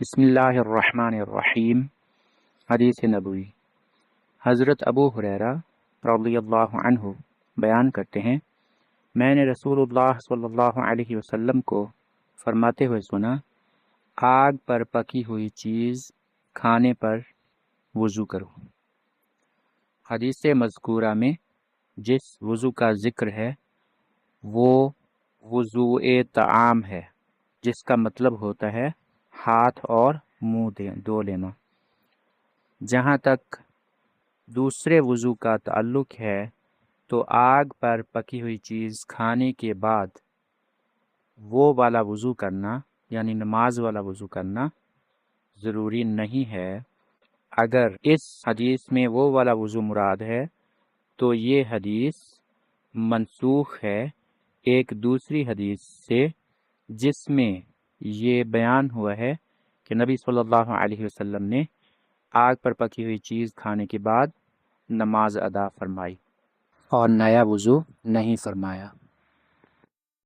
بسم اللہ الرحمن الرحیم۔ حدیث نبوی۔ حضرت ابو ہریرہ رضی اللہ عنہ بیان کرتے ہیں، میں نے رسول اللہ صلی اللہ علیہ وسلم کو فرماتے ہوئے سنا، آگ پر پکی ہوئی چیز کھانے پر وضو کرو۔ حدیث مذکورہ میں جس وضو کا ذکر ہے وہ وضوء طعام ہے، جس کا مطلب ہوتا ہے ہاتھ اور منہ دھو لینا۔ جہاں تک دوسرے وضو کا تعلق ہے تو آگ پر پکی ہوئی چیز کھانے کے بعد وہ والا وضو کرنا، یعنی نماز والا وضو کرنا ضروری نہیں ہے۔ اگر اس حدیث میں وہ والا وضو مراد ہے تو یہ حدیث منسوخ ہے ایک دوسری حدیث سے، جس میں یہ بیان ہوا ہے کہ نبی صلی اللہ علیہ وسلم نے آگ پر پکی ہوئی چیز کھانے کے بعد نماز ادا فرمائی اور نیا وضو نہیں فرمایا۔